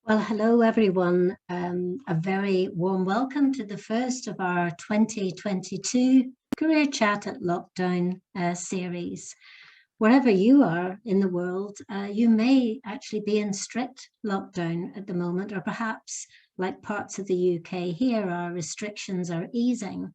Well, hello everyone. A very warm welcome to the first of our 2022 Career Chat at Lockdown series. Wherever you are in the world, you may actually be in strict lockdown at the moment, or perhaps like parts of the UK here, our restrictions are easing.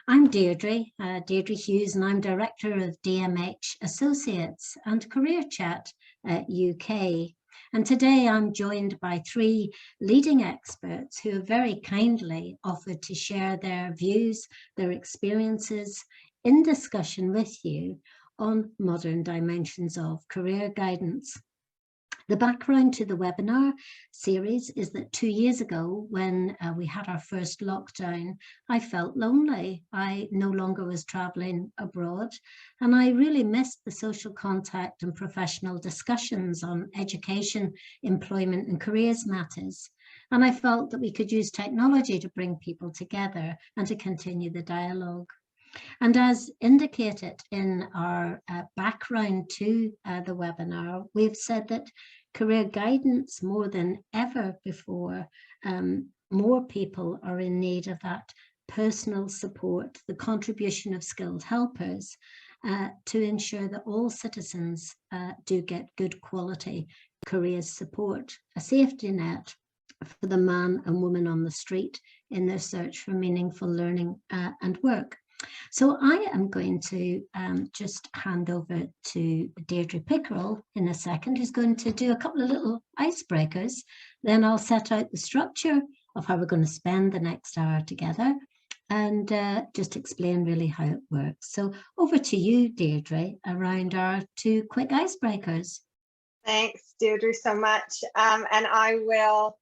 I'm Deirdre, Deirdre Hughes, and I'm Director of DMH Associates and Career Chat UK. And today I'm joined by three leading experts who have very kindly offered to share their views, their experiences in discussion with you on modern dimensions of career guidance. The background to the webinar series is that 2 years ago, when we had our first lockdown, I felt lonely. I no longer was traveling abroad, and I really missed the social contact and professional discussions on education, employment, and careers matters. And I felt that we could use technology to bring people together and to continue the dialogue. And as indicated in our background to the webinar, we've said that career guidance, more than ever before, more people are in need of that personal support, the contribution of skilled helpers to ensure that all citizens do get good quality career support, a safety net for the man and woman on the street in their search for meaningful learning and work. So I am going to just hand over to Deirdre Pickerel in a second, who's going to do a couple of little icebreakers. Then I'll set out the structure of how we're going to spend the next hour together and just explain really how it works. So over to you, Deirdre, around our two quick icebreakers. Thanks, Deirdre, so much. And I will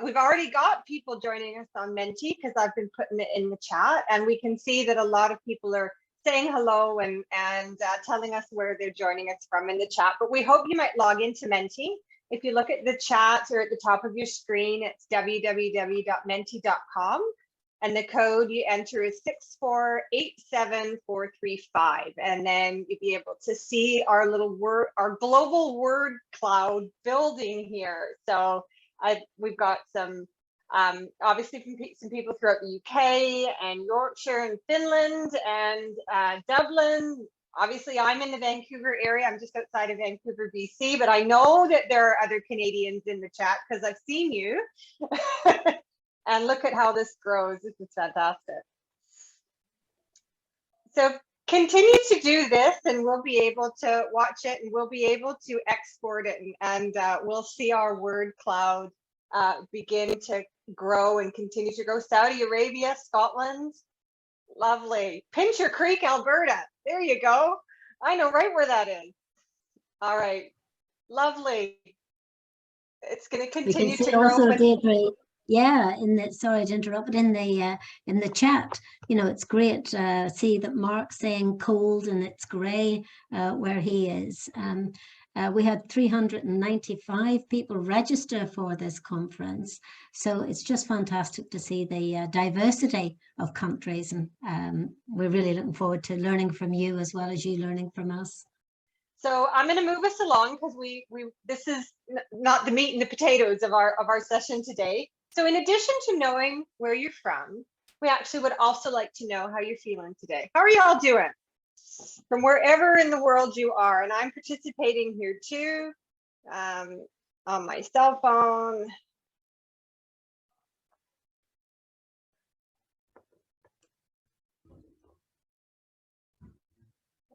we've already got people joining us on Menti because I've been putting it in the chat, and we can see that a lot of people are saying hello and telling us where they're joining us from in the chat. But we hope you might log into Menti. If you look at the chat or at the top of your screen, it's www.menti.com, and the code you enter is 6487435, and then you'll be able to see our global word cloud building here. So we've got some, obviously from some people throughout the UK and Yorkshire and Finland and Dublin. Obviously, I'm in the Vancouver area. I'm just outside of Vancouver, BC, but I know that there are other Canadians in the chat because I've seen you. And look at how this grows. This is fantastic. So continue to do this and we'll be able to watch it and we'll be able to export it and we'll see our word cloud begin to grow and continue to grow. Saudi Arabia, Scotland, lovely. Pincher Creek, Alberta, there you go. I know right where that is. All right, lovely. It's going to continue to grow. Also, Deirdre, yeah, sorry to interrupt, but in the chat, you know, it's great to see that Mark's saying cold and it's grey where he is. We had 395 people register for this conference, so it's just fantastic to see the diversity of countries, and we're really looking forward to learning from you as well as you learning from us. So I'm going to move us along because this is not the meat and the potatoes of our session today. So in addition to knowing where you're from, we actually would also like to know how you're feeling today. How are you all doing? From wherever in the world you are, and I'm participating here too, on my cell phone.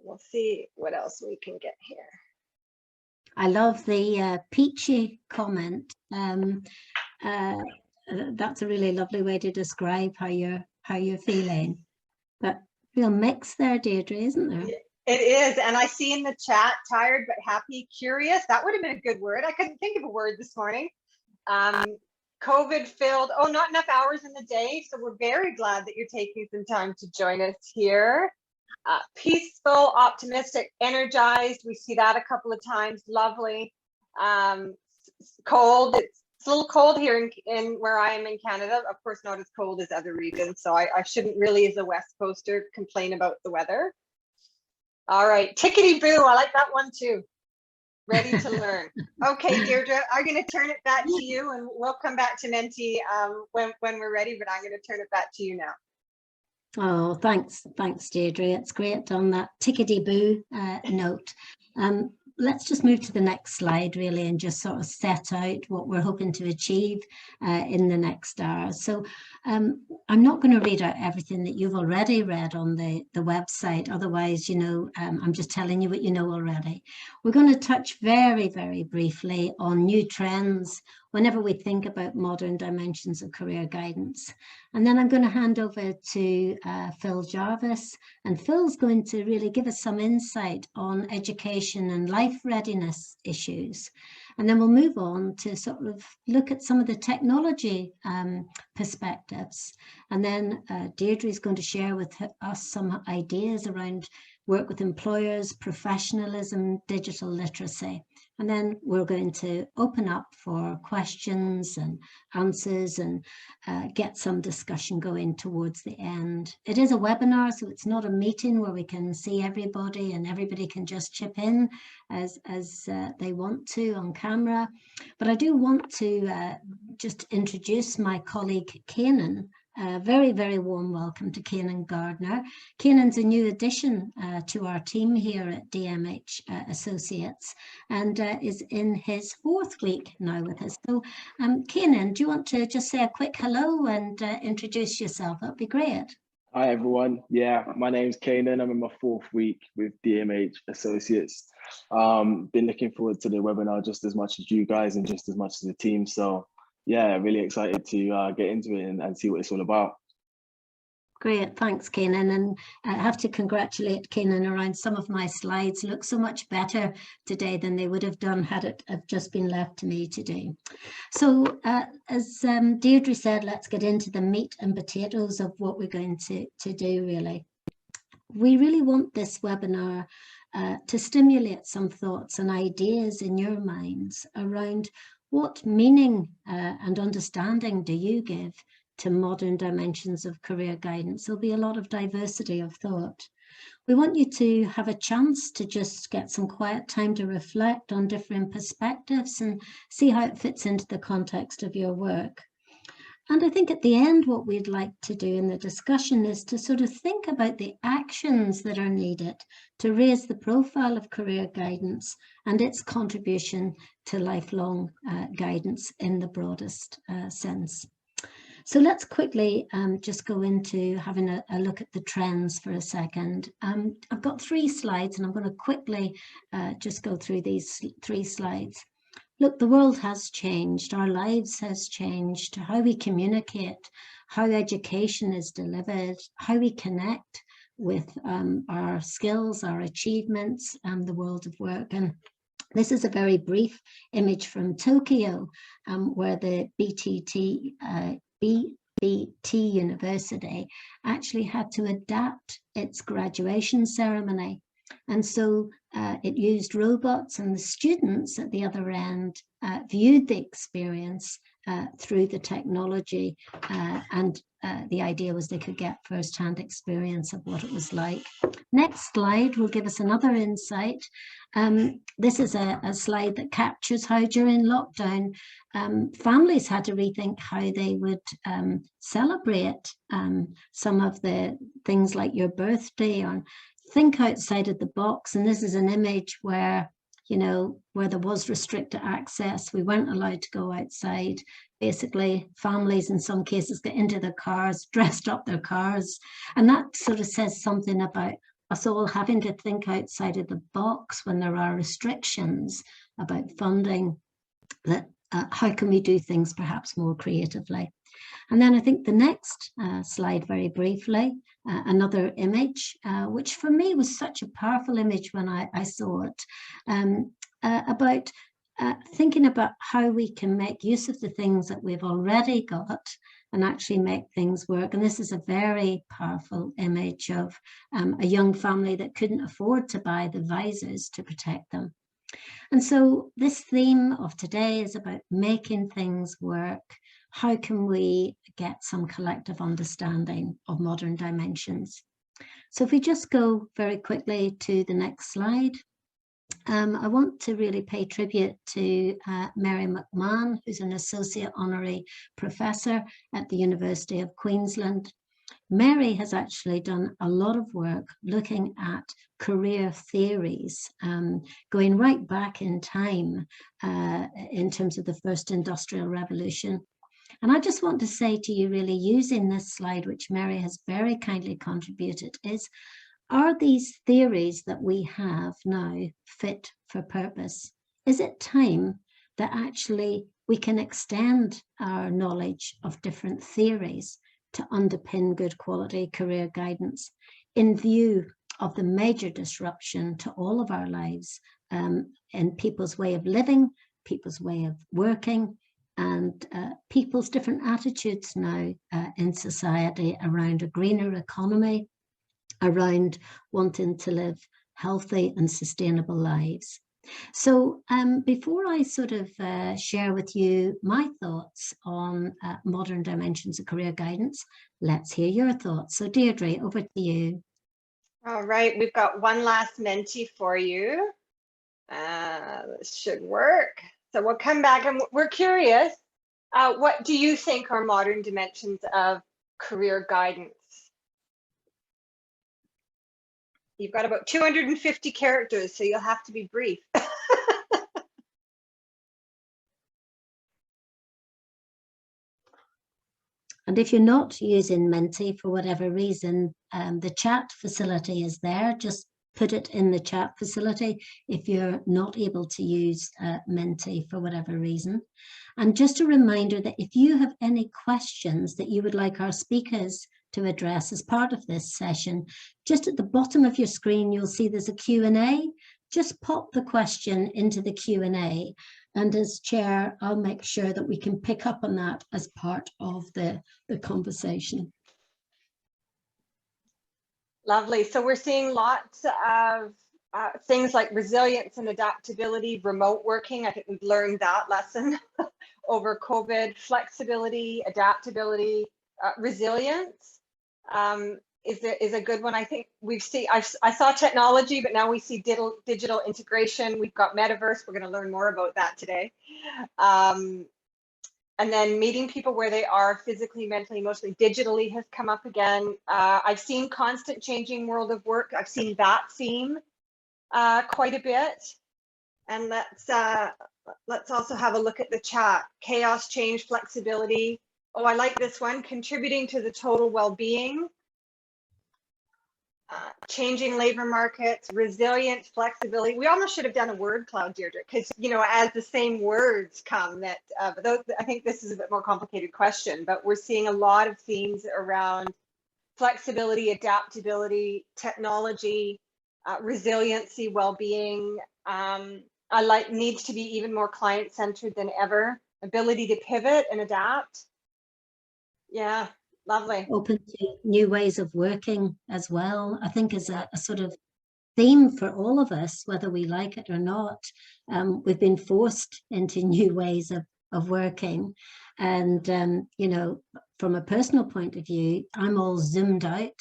We'll see what else we can get here. I love the peachy comment. That's a really lovely way to describe how you're feeling. But real mix there, Deirdre, isn't there? It is, and I see in the chat, tired but happy, curious. That would have been a good word. I couldn't think of a word this morning. COVID filled, oh, not enough hours in the day. So we're very glad that you're taking some time to join us here. Peaceful, optimistic, energized. We see that a couple of times. Lovely. Cold. It's a little cold here in where I am in Canada. Of course, not as cold as other regions. So I shouldn't really, as a West Coaster, complain about the weather. All right, tickety boo. I like that one too. Ready to learn. Okay, Deirdre, I'm going to turn it back to you, and we'll come back to Menti when we're ready, but I'm going to turn it back to you now. Oh, thanks, Deirdre. It's great on that tickety-boo note. Let's just move to the next slide, really, and just sort of set out what we're hoping to achieve in the next hour. So I'm not going to read out everything that you've already read on the website. Otherwise, you know, I'm just telling you what you know already. We're going to touch very, very briefly on new trends whenever we think about modern dimensions of career guidance. And then I'm going to hand over to Phil Jarvis, and Phil's going to really give us some insight on education and life readiness issues. And then we'll move on to sort of look at some of the technology perspectives. And then Deirdre is going to share with us some ideas around work with employers, professionalism, digital literacy. And then we're going to open up for questions and answers and get some discussion going towards the end. It is a webinar, so it's not a meeting where we can see everybody and everybody can just chip in as they want to on camera. But I do want to just introduce my colleague Kanan. Very, very warm welcome to Kanan Gardner. Kanan's a new addition to our team here at DMH Associates and is in his 4th week now with us. So Kanan, do you want to just say a quick hello and introduce yourself? That'd be great. Hi everyone. Yeah, my name's Kanan. I'm in my 4th week with DMH Associates. Been looking forward to the webinar just as much as you guys and just as much as the team. So yeah, really excited to get into it and see what it's all about. Great, thanks, Kanan. And I have to congratulate Kanan around some of my slides look so much better today than they would have done had it have just been left to me to do. So as Deirdre said, let's get into the meat and potatoes of what we're going to do, really. We really want this webinar to stimulate some thoughts and ideas in your minds around what meaning and understanding do you give to modern dimensions of career guidance. There'll be a lot of diversity of thought. We want you to have a chance to just get some quiet time to reflect on different perspectives and see how it fits into the context of your work. And I think at the end, what we'd like to do in the discussion is to sort of think about the actions that are needed to raise the profile of career guidance and its contribution to lifelong guidance in the broadest sense. So let's quickly just go into having a look at the trends for a second. I've got 3 slides and I'm going to quickly just go through these 3 slides. Look, the world has changed, our lives has changed, how we communicate, how education is delivered, how we connect with our skills, our achievements, and the world of work. And this is a very brief image from Tokyo, where the BT University actually had to adapt its graduation ceremony. And so it used robots, and the students at the other end viewed the experience through the technology, and the idea was they could get first-hand experience of what it was like. Next slide will give us another insight. This is a slide that captures how during lockdown families had to rethink how they would celebrate some of the things like your birthday, or think outside of the box. And this is an image where, you know, where there was restricted access, we weren't allowed to go outside. Basically, families in some cases got into their cars, dressed up their cars. And that sort of says something about us all having to think outside of the box when there are restrictions about funding, that how can we do things perhaps more creatively. And then I think the next slide, very briefly, another image, which for me was such a powerful image when I saw it, about thinking about how we can make use of the things that we've already got and actually make things work. And this is a very powerful image of a young family that couldn't afford to buy the visors to protect them. And so this theme of today is about making things work. How can we get some collective understanding of modern dimensions? So if we just go very quickly to the next slide. I want to really pay tribute to Mary McMahon, who's an Associate Honorary Professor at the University of Queensland. Mary has actually done a lot of work looking at career theories, going right back in time in terms of the first industrial revolution. And I just want to say to you, really using this slide, which Mary has very kindly contributed, is, are these theories that we have now fit for purpose? Is it time that actually we can extend our knowledge of different theories to underpin good quality career guidance in view of the major disruption to all of our lives in people's way of living, people's way of working, and people's different attitudes now in society around a greener economy, around wanting to live healthy and sustainable lives. So before I sort of share with you my thoughts on modern dimensions of career guidance, let's hear your thoughts. So Deirdre, over to you. All right, we've got one last Menti for you. This should work. So we'll come back and we're curious, what do you think are modern dimensions of career guidance? You've got about 250 characters, so you'll have to be brief. And if you're not using Menti for whatever reason, the chat facility is there. Just put it in the chat facility if you're not able to use Menti for whatever reason. And just a reminder that if you have any questions that you would like our speakers to address as part of this session, just at the bottom of your screen, you'll see there's a Q&A. Just pop the question into the Q&A. And as chair, I'll make sure that we can pick up on that as part of the conversation. Lovely. So we're seeing lots of things like resilience and adaptability, remote working. I think we've learned that lesson over COVID. Flexibility, adaptability, resilience is a good one. I think we've seen, I saw technology, but now we see digital integration. We've got Metaverse. We're going to learn more about that today. And then meeting people where they are physically, mentally, emotionally, digitally has come up again. I've seen constant changing world of work. I've seen that theme quite a bit. And let's also have a look at the chat. Chaos, change, flexibility. Oh, I like this one. Contributing to the total well-being. Changing labor markets, resilient, flexibility. We almost should have done a word cloud, Deirdre, because, you know, as the same words come, that but those, I think this is a bit more complicated question, but we're seeing a lot of themes around flexibility, adaptability, technology, resiliency, well-being. I like needs to be even more client-centered than ever, ability to pivot and adapt. Yeah. Lovely. Open to new ways of working as well, I think is a sort of theme for all of us, whether we like it or not. We've been forced into new ways of working. And, you know, from a personal point of view, I'm all zoomed out.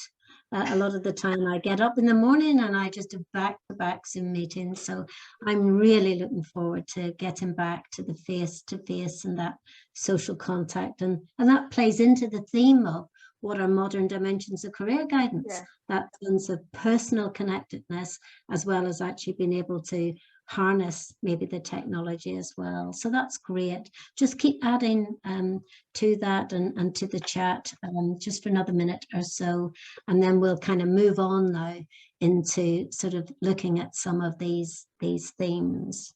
A lot of the time I get up in the morning and I just do back-to-back Zoom meetings. So I'm really looking forward to getting back to the face-to-face and that social contact. And that plays into the theme of what are modern dimensions of career guidance. Yeah. That sense of personal connectedness, as well as actually being able to harness maybe the technology as well. So that's great. Just keep adding to that and to the chat just for another minute or so, and then we'll kind of move on now into sort of looking at some of these themes.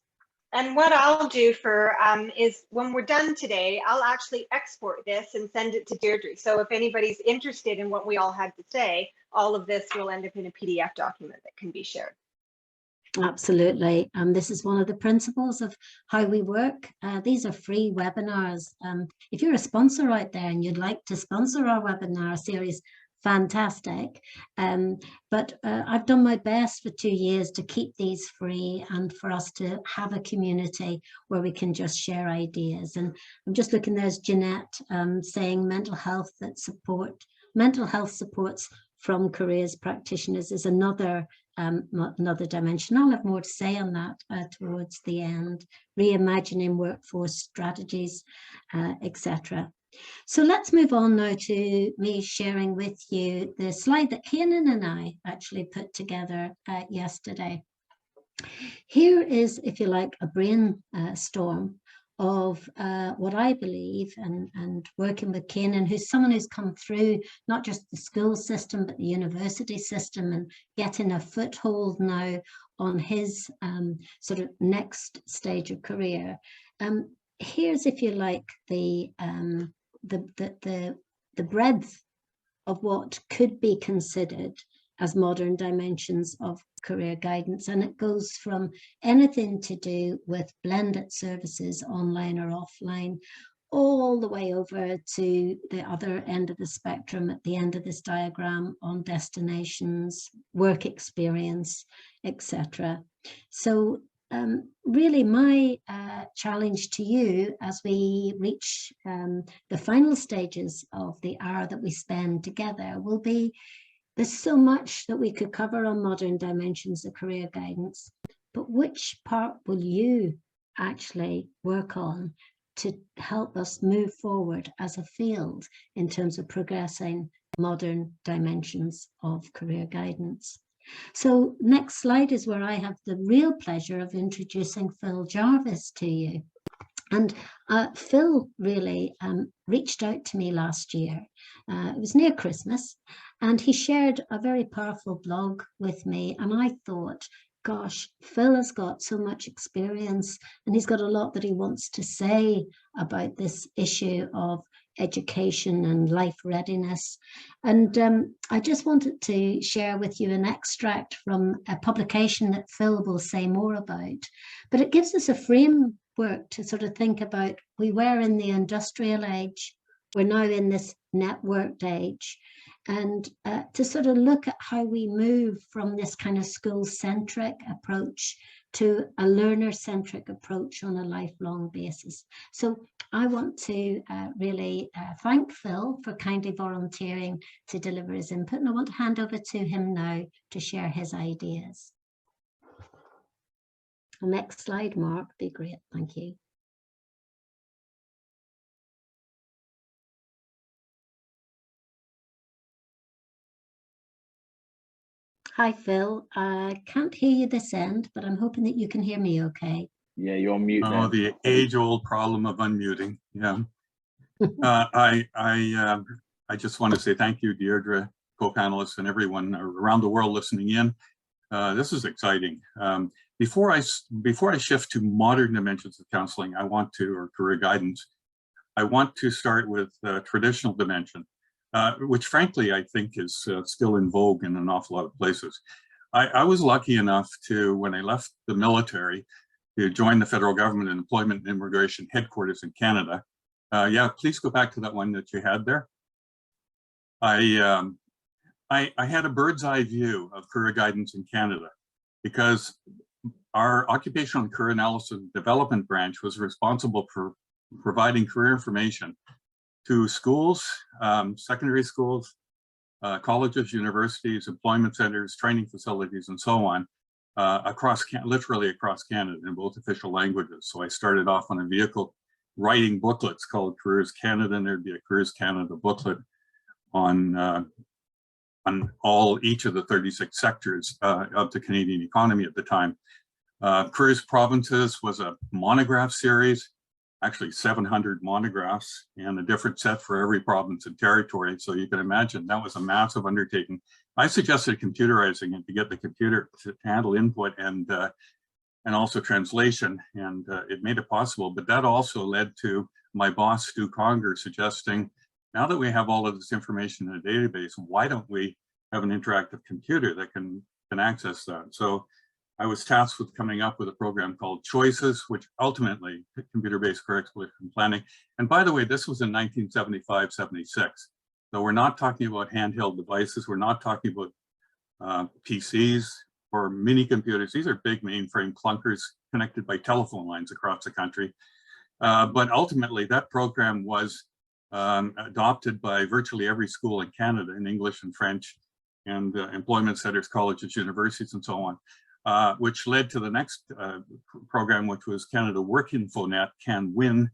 And what I'll do for is when we're done today, I'll actually export this and send it to Deirdre. So if anybody's interested in what we all had to say, all of this will end up in a PDF document that can be shared. Absolutely. This is one of the principles of how we work. These are free webinars. If you're a sponsor out there and you'd like to sponsor our webinar series, fantastic. But I've done my best for 2 years to keep these free and for us to have a community where we can just share ideas. And I'm just looking, there's Jeanette saying mental health supports from careers practitioners is another another dimension. I'll have more to say on that towards the end, reimagining workforce strategies, etc. So let's move on now to me sharing with you the slide that Kanan and I actually put together yesterday. Here is, if you like, a brainstorm of what I believe, and working with Kanan, who's someone who's come through not just the school system, but the university system, and getting a foothold now on his sort of next stage of career. Here's, if you like, the breadth of what could be considered as modern dimensions of career guidance. And it goes from anything to do with blended services, online or offline, all the way over to the other end of the spectrum at the end of this diagram on destinations, work experience, etc. So really my challenge to you as we reach the final stages of the hour that we spend together will be, there's so much that we could cover on modern dimensions of career guidance, but which part will you actually work on to help us move forward as a field in terms of progressing modern dimensions of career guidance? So next slide is where I have the real pleasure of introducing Phil Jarvis to you. And Phil really reached out to me last year. It was near Christmas, and he shared a very powerful blog with me. And I thought, gosh, Phil has got so much experience, and he's got a lot that he wants to say about this issue of education and life readiness. And I just wanted to share with you an extract from a publication that Phil will say more about. But it gives us a framework to sort of think about, we were in the industrial age, we're now in this networked age, and to sort of look at how we move from this kind of school-centric approach to a learner-centric approach on a lifelong basis. So I want to really thank Phil for kindly volunteering to deliver his input, and I want to hand over to him now to share his ideas. The next slide, Mark, be great, thank you. Hi, Phil. I can't hear you this end, but I'm hoping that you can hear me okay. Yeah, you're on mute. Oh, the age-old problem of unmuting. Yeah. I just want to say thank you, Deirdre, co-panelists, and everyone around the world listening in. This is exciting. Before I shift to modern dimensions of counseling, or career guidance, I want to start with traditional dimension, which frankly I think is still in vogue in an awful lot of places. I was lucky enough to, when I left the military, to join the federal government and Employment and Immigration headquarters in Canada. Yeah, please go back to that one that you had there. I had a bird's eye view of career guidance in Canada because our occupational and career analysis and development branch was responsible for providing career information to schools, secondary schools, colleges, universities, employment centers, training facilities, and so on, literally across Canada in both official languages. So I started off on a vehicle writing booklets called Careers Canada, and there'd be a Careers Canada booklet on each of the 36 sectors of the Canadian economy at the time. Careers Provinces was a monograph series, actually 700 monographs, and a different set for every province and territory. So you can imagine that was a massive undertaking. I suggested computerizing it to get the computer to handle input and also translation, and it made it possible. But that also led to my boss, Stu Conger, suggesting, now that we have all of this information in a database, why don't we have an interactive computer that can access that? So I was tasked with coming up with a program called Choices, which ultimately computer-based career exploration planning. And by the way, this was in 1975, 76. So we're not talking about handheld devices. We're not talking about PCs or mini computers. These are big mainframe clunkers connected by telephone lines across the country. But ultimately that program was adopted by virtually every school in Canada in English and French. and employment centers, colleges, universities, and so on, which led to the next program, which was Canada Work Infonet, CanWin,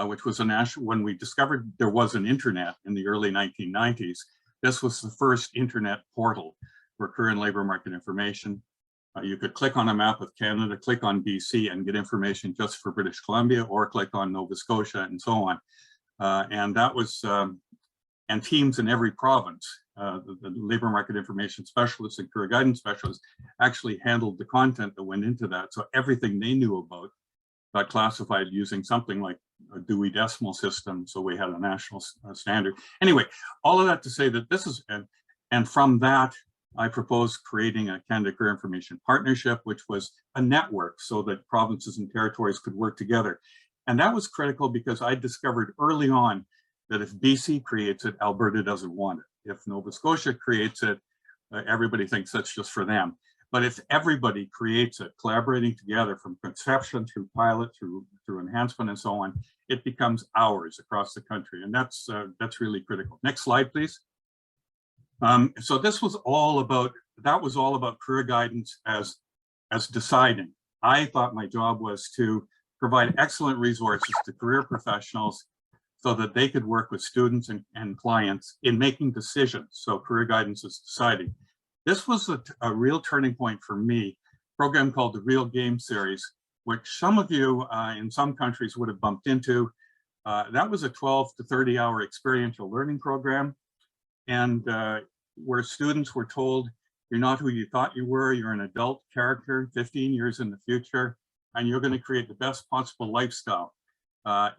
which was a national, when we discovered there was an internet in the early 1990s, this was the first internet portal for career and labor market information. You could click on a map of Canada, click on BC and get information just for British Columbia, or click on Nova Scotia and so on. And that was, and teams in every province, the labor market information specialists and career guidance specialists actually handled the content that went into that. So everything they knew about got classified using something like a Dewey Decimal System. So we had a national standard. Anyway, all of that to say that this is, and from that, I proposed creating a Canada Career Information Partnership, which was a network so that provinces and territories could work together. And that was critical because I discovered early on that if BC creates it, Alberta doesn't want it. If Nova Scotia creates it, everybody thinks that's just for them. But if everybody creates it, collaborating together from conception through pilot, through enhancement and so on, it becomes ours across the country. And that's really critical. Next slide, please. So this was all about, that was all about career guidance as deciding. I thought my job was to provide excellent resources to career professionals so that they could work with students and clients in making decisions. So career guidance is deciding. This was a real turning point for me, a program called the Real Game Series, which some of you in some countries would have bumped into. That was a 12 to 30 hour experiential learning program. And where students were told, you're not who you thought you were, you're an adult character 15 years in the future, and you're going to create the best possible lifestyle.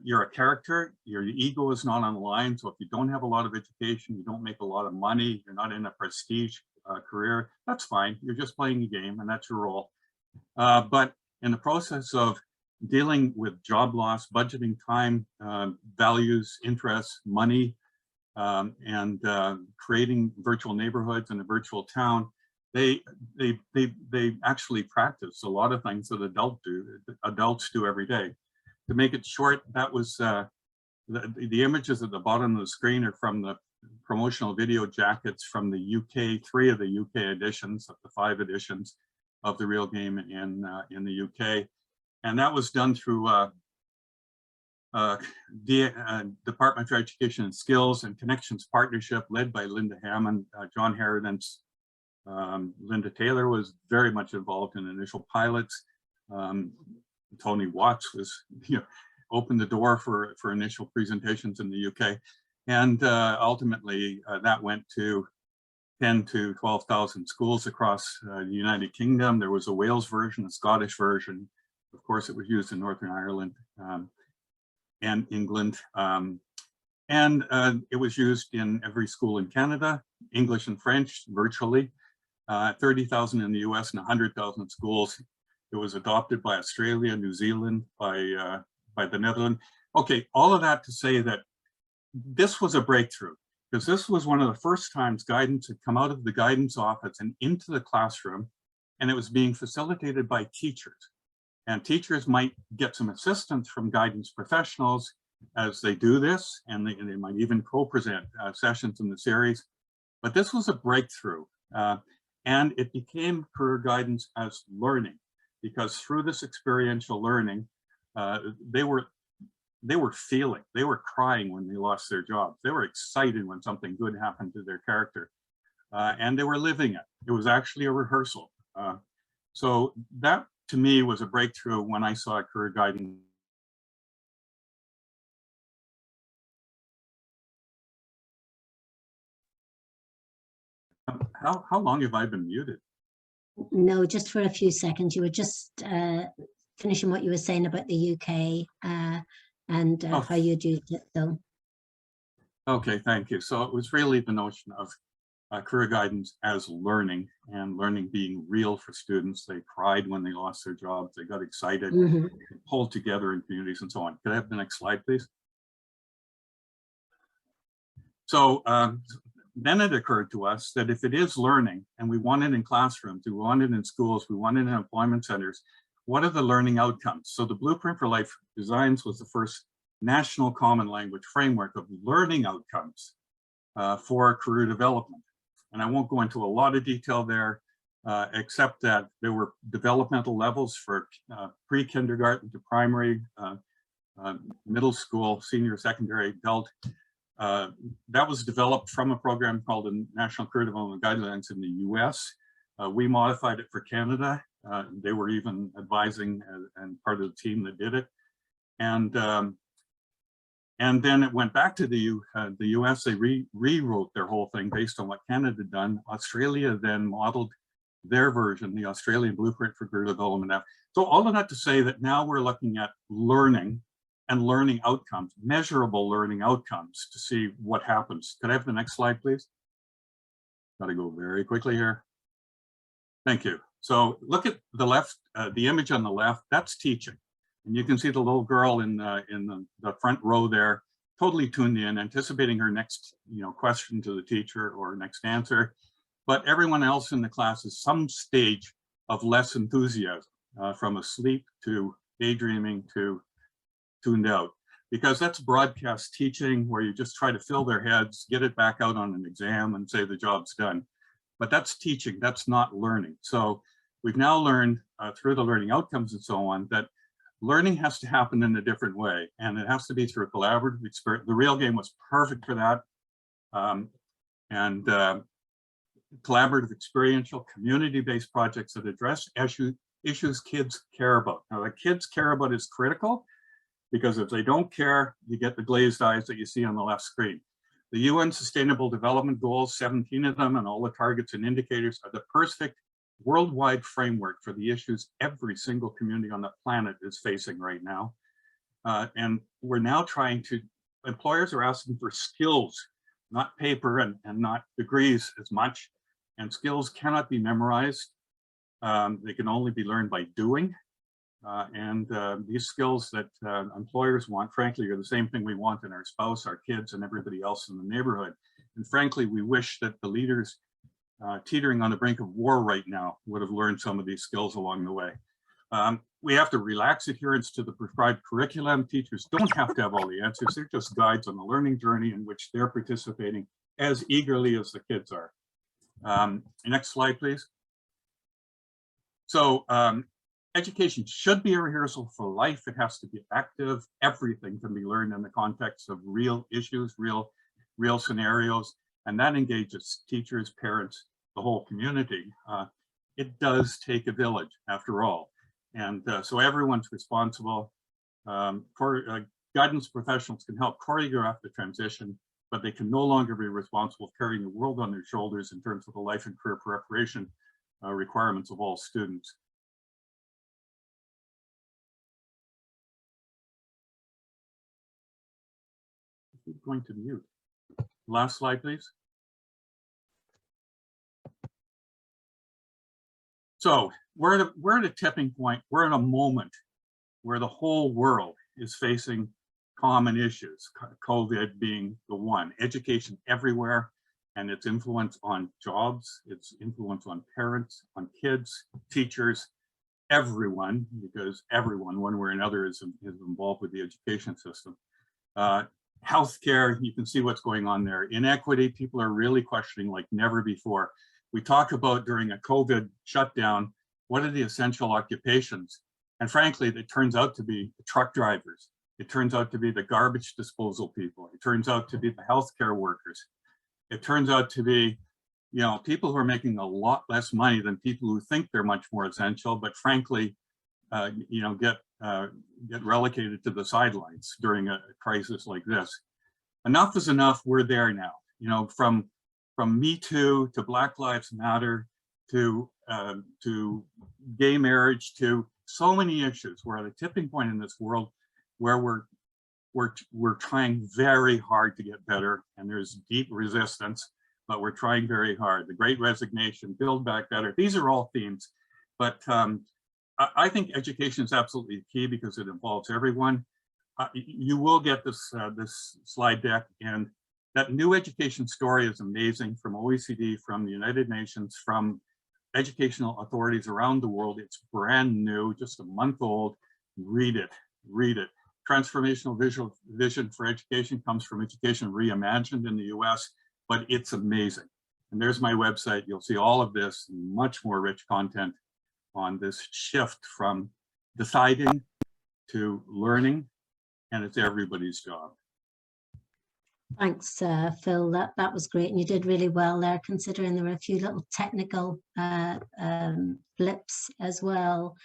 You're a character, your ego is not on the line, so if you don't have a lot of education, you don't make a lot of money, you're not in a prestige career, that's fine, you're just playing a game and that's your role. But in the process of dealing with job loss, budgeting time, values, interests, money, and creating virtual neighborhoods in a virtual town, they actually practice a lot of things that adults do every day. To make it short, that was the images at the bottom of the screen are from the promotional video jackets from the UK, 3 of the UK editions of the 5 editions of the Real Game in the UK, and that was done through Department for Education and Skills and Connections Partnership led by Linda Hammond, John Harridan's. Linda Taylor was very much involved in initial pilots. Tony Watts was, opened the door for initial presentations in the UK. And ultimately that went to 10 to 12,000 schools across the United Kingdom. There was a Wales version, a Scottish version. Of course, it was used in Northern Ireland and England. It was used in every school in Canada, English and French virtually, 30,000 in the US and 100,000 schools. It was adopted by Australia, New Zealand, by the Netherlands. Okay, all of that to say that this was a breakthrough, because this was one of the first times guidance had come out of the guidance office and into the classroom, and it was being facilitated by teachers. And teachers might get some assistance from guidance professionals as they do this, and they might even co-present sessions in the series. But this was a breakthrough, and it became career guidance as learning, because through this experiential learning, they were feeling, they were crying when they lost their jobs. They were excited when something good happened to their character, and they were living it. It was actually a rehearsal. So that to me was a breakthrough when I saw career guidance. How long have I been muted? No, just for a few seconds. You were just finishing what you were saying about the UK and how you do it, though. Okay, thank you. So it was really the notion of career guidance as learning, and learning being real for students. They cried when they lost their jobs. They got excited, pulled together in communities and so on. Could I have the next slide, please? So then it occurred to us that if it is learning, and we want it in classrooms, we want it in schools, we want it in employment centers, what are the learning outcomes? So the Blueprint for Life Designs was the first national common language framework of learning outcomes for career development. And I won't go into a lot of detail there, except that there were developmental levels for pre-kindergarten to primary, middle school, senior, secondary, adult. That was developed from a program called the National Career Development Guidelines in the US. We modified it for Canada. They were even advising and part of the team that did it. And then it went back to the US. They rewrote their whole thing based on what Canada had done. Australia then modeled their version, the Australian Blueprint for Career Development. So all of that to say that now we're looking at learning and learning outcomes, measurable learning outcomes, to see what happens. Could I have the next slide, please? Got to go very quickly here. Thank you. So look at the left, the image on the left, that's teaching. And you can see the little girl in the front row there, totally tuned in, anticipating her next question to the teacher or next answer. But everyone else in the class is some stage of less enthusiasm, from asleep to daydreaming to tuned out, because that's broadcast teaching where you just try to fill their heads, get it back out on an exam and say the job's done. But that's teaching, that's not learning. So we've now learned through the learning outcomes and so on that learning has to happen in a different way, and it has to be through a collaborative experience. The Real Game was perfect for that. Collaborative, experiential, community-based projects that address issues kids care about. Now, the kids care about is critical, because if they don't care, you get the glazed eyes that you see on the left screen. The UN Sustainable Development Goals, 17 of them, and all the targets and indicators are the perfect worldwide framework for the issues every single community on the planet is facing right now. And we're now trying to, employers are asking for skills, not paper and not degrees as much. And skills cannot be memorized. They can only be learned by doing. These skills that employers want, frankly, are the same thing we want in our spouse, our kids, and everybody else in the neighborhood. And frankly, we wish that the leaders teetering on the brink of war right now would have learned some of these skills along the way. We have to relax adherence to the prescribed curriculum. Teachers don't have to have all the answers. They're just guides on the learning journey in which they're participating as eagerly as the kids are. Next slide, please. So education should be a rehearsal for life. It has to be active. Everything can be learned in the context of real issues, real scenarios, and that engages teachers, parents, the whole community. It does take a village, after all. And so everyone's responsible. Guidance professionals can help choreograph the transition, but they can no longer be responsible for carrying the world on their shoulders in terms of the life and career preparation requirements of all students. Going to mute. Last slide, please. So we're at a tipping point. We're in a moment where the whole world is facing common issues, COVID being the one, education everywhere, and its influence on jobs, its influence on parents, on kids, teachers, everyone, because everyone, one way or another, is involved with the education system. Healthcare, you can see what's going on there. Inequity, people are really questioning like never before. We talk about during a COVID shutdown, what are the essential occupations? And frankly, it turns out to be the truck drivers. It turns out to be the garbage disposal people. It turns out to be the healthcare workers. It turns out to be, people who are making a lot less money than people who think they're much more essential, but frankly, get relegated to the sidelines during a crisis like this. Enough is enough. We're there now. From Me Too to Black Lives Matter to gay marriage to so many issues. We're at a tipping point in this world where we're trying very hard to get better, and there's deep resistance, but we're trying very hard. The Great Resignation, Build Back Better. These are all themes, but I think education is absolutely key because it involves everyone. You will get this slide deck, and that new education story is amazing, from OECD, from the United Nations, from educational authorities around the world. It's brand new, just a month old. Read it, read it. Transformational vision for education comes from Education Reimagined in the US, but it's amazing. And there's my website. You'll see all of this, much more rich content on this shift from deciding to learning, and it's everybody's job. Thanks, Phil. That was great, and you did really well there, considering there were a few little technical blips as well.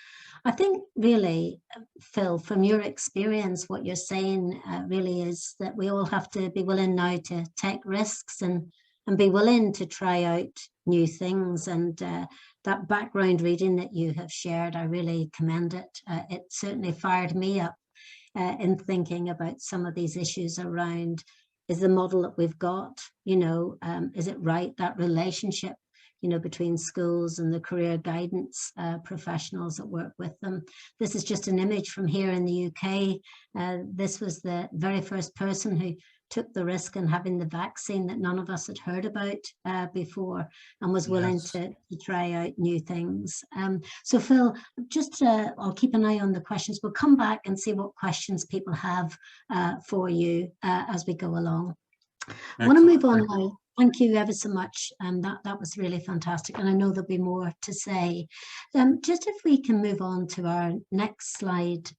I think really, Phil, from your experience, what you're saying really is that we all have to be willing now to take risks and be willing to try out new things. And that background reading that you have shared, I really commend it. It certainly fired me up in thinking about some of these issues around, is the model that we've got, you know, is it right, that relationship, you know, between schools and the career guidance professionals that work with them. This is just an image from here in the UK. This was the very first person who took the risk in having the vaccine that none of us had heard about before, and was willing to try out new things. So Phil, just I'll keep an eye on the questions. We'll come back and see what questions people have for you as we go along. I want to move on now. Thank you ever so much. That was really fantastic. And I know there'll be more to say. Just if we can move on to our next slide,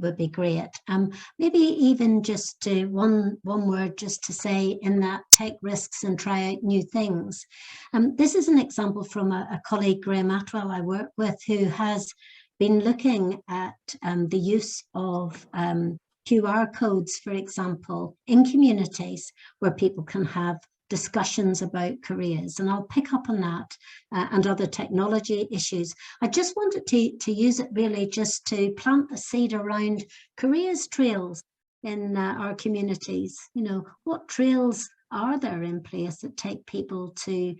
would be great. Maybe even just one word just to say in that, take risks and try out new things. This is an example from a colleague, Graham Atwell, I work with, who has been looking at the use of QR codes, for example, in communities where people can have discussions about careers, and I'll pick up on that and other technology issues. I just wanted to use it really just to plant the seed around careers trails in our communities. You know, what trails are there in place that take people to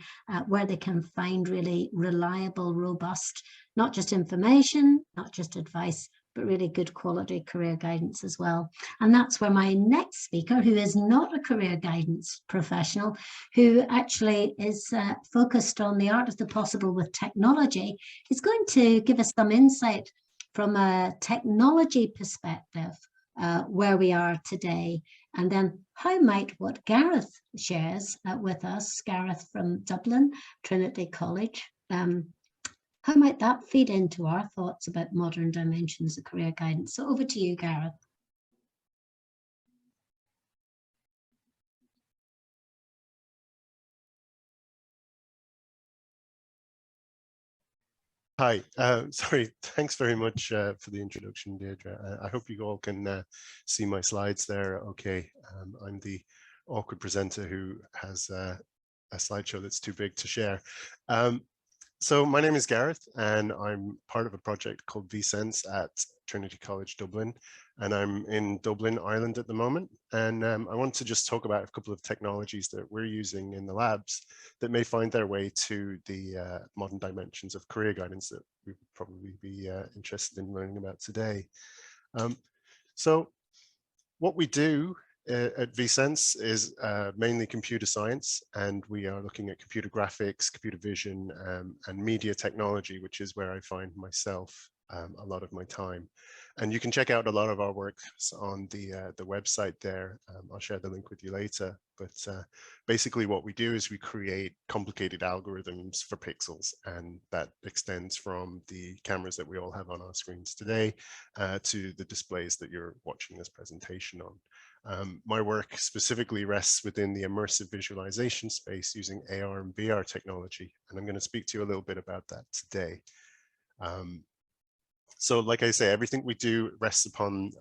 where they can find really reliable, robust, not just information, not just advice, but really good quality career guidance as well. And that's where my next speaker, who is not a career guidance professional, who actually is focused on the art of the possible with technology, is going to give us some insight from a technology perspective where we are today. And then how might what Gareth shares with us, Gareth from Dublin, Trinity College, how might that feed into our thoughts about modern dimensions of career guidance? So over to you, Gareth. Hi, sorry, thanks very much for the introduction, Deirdre. I hope you all can see my slides there. Okay, I'm the awkward presenter who has a slideshow that's too big to share. So my name is Gareth, and I'm part of a project called vSense at Trinity College Dublin, and I'm in Dublin, Ireland at the moment. And I want to just talk about a couple of technologies that we're using in the labs that may find their way to the modern dimensions of career guidance that we would probably be interested in learning about today. So what we do at vSense is mainly computer science, and we are looking at computer graphics, computer vision, and media technology, which is where I find myself a lot of my time. And you can check out a lot of our work on the website there. I'll share the link with you later. But basically what we do is we create complicated algorithms for pixels, and that extends from the cameras that we all have on our screens today to the displays that you're watching this presentation on. My work specifically rests within the immersive visualization space using AR and VR technology, and I'm going to speak to you a little bit about that today. So like I say, everything we do rests upon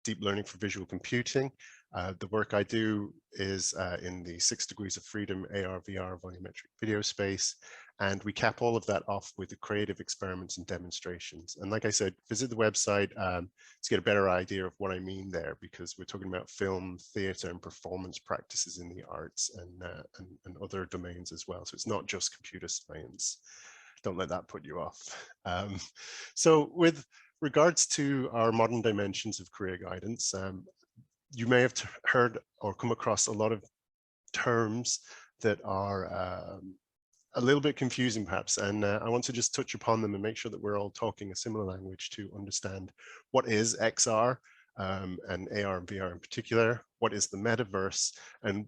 deep learning for visual computing. The work I do is in the 6 degrees of freedom AR, VR volumetric video space, and we cap all of that off with the creative experiments and demonstrations. And like I said, visit the website to get a better idea of what I mean there, because we're talking about film, theater, and performance practices in the arts and other domains as well. So it's not just computer science. Don't let that put you off. So with regards to our modern dimensions of career guidance, you may have heard or come across a lot of terms that are a little bit confusing perhaps, and I want to just touch upon them and make sure that we're all talking a similar language to understand what is XR and AR and VR in particular, what is the metaverse, and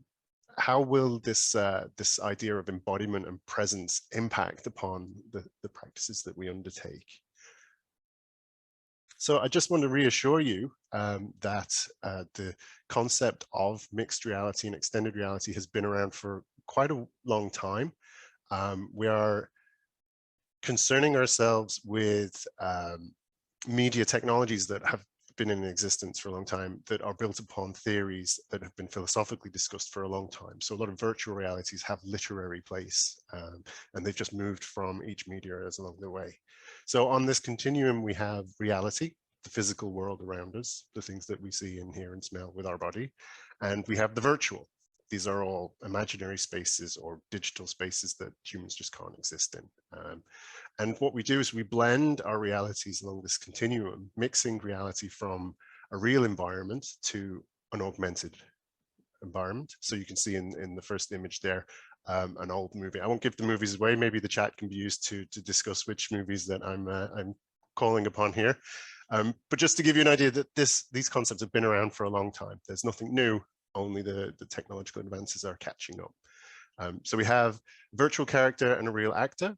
how will this this idea of embodiment and presence impact upon the practices that we undertake? So I just want to reassure you that the concept of mixed reality and extended reality has been around for quite a long time. We are concerning ourselves with media technologies that have been in existence for a long time, that are built upon theories that have been philosophically discussed for a long time. So a lot of virtual realities have literary place, and they've just moved from each media as along the way. So on this continuum, we have reality, the physical world around us, the things that we see and hear and smell with our body, and we have the virtual. These are all imaginary spaces or digital spaces that humans just can't exist in. And what we do is we blend our realities along this continuum, mixing reality from a real environment to an augmented environment. So you can see in the first image there, an old movie. I won't give the movies away. Maybe the chat can be used to discuss which movies that I'm calling upon here. But just to give you an idea that these concepts have been around for a long time. There's nothing new, only the technological advances are catching up. So we have virtual character and a real actor.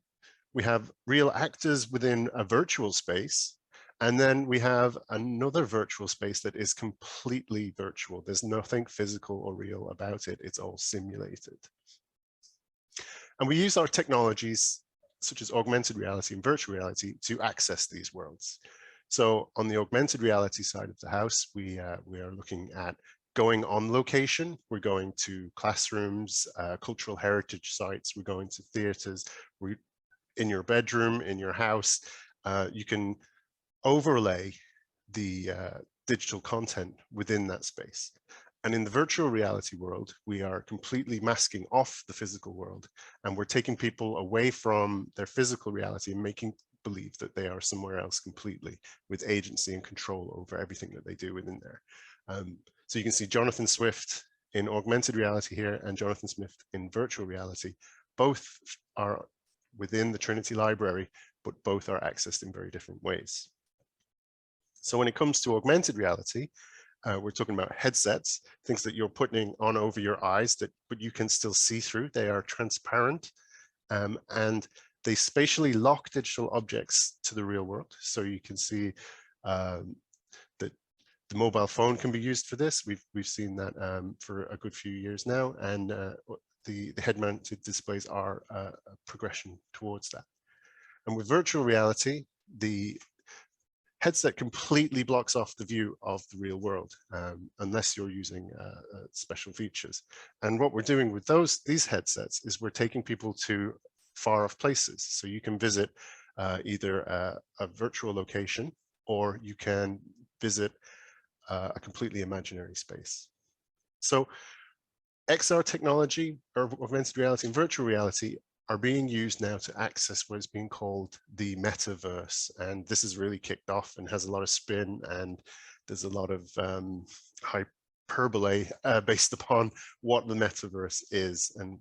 We have real actors within a virtual space. And then we have another virtual space that is completely virtual. There's nothing physical or real about it. It's all simulated. And we use our technologies, such as augmented reality and virtual reality, to access these worlds. So on the augmented reality side of the house, we are looking at going on location. We're going to classrooms, cultural heritage sites. We're going to theaters. We're in your bedroom, in your house. You can overlay the digital content within that space. And in the virtual reality world, we are completely masking off the physical world, and we're taking people away from their physical reality and making believe that they are somewhere else completely, with agency and control over everything that they do within there. So you can see Jonathan Swift in augmented reality here and Jonathan Swift in virtual reality. Both are within the Trinity library, but both are accessed in very different ways. So when it comes to augmented reality, we're talking about headsets, things that you're putting on over your eyes, but you can still see through. They are transparent, and they spatially lock digital objects to the real world. So you can see that the mobile phone can be used for this. We've seen that for a good few years now, and the head-mounted displays are a progression towards that. And with virtual reality, the headset completely blocks off the view of the real world, unless you're using special features. And what we're doing with these headsets is we're taking people to far off places. So you can visit either a virtual location, or you can visit a completely imaginary space. So XR technology, or augmented reality and virtual reality, are being used now to access what is being called the metaverse. And this is really kicked off and has a lot of spin, and there's a lot of hyperbole based upon what the metaverse is. And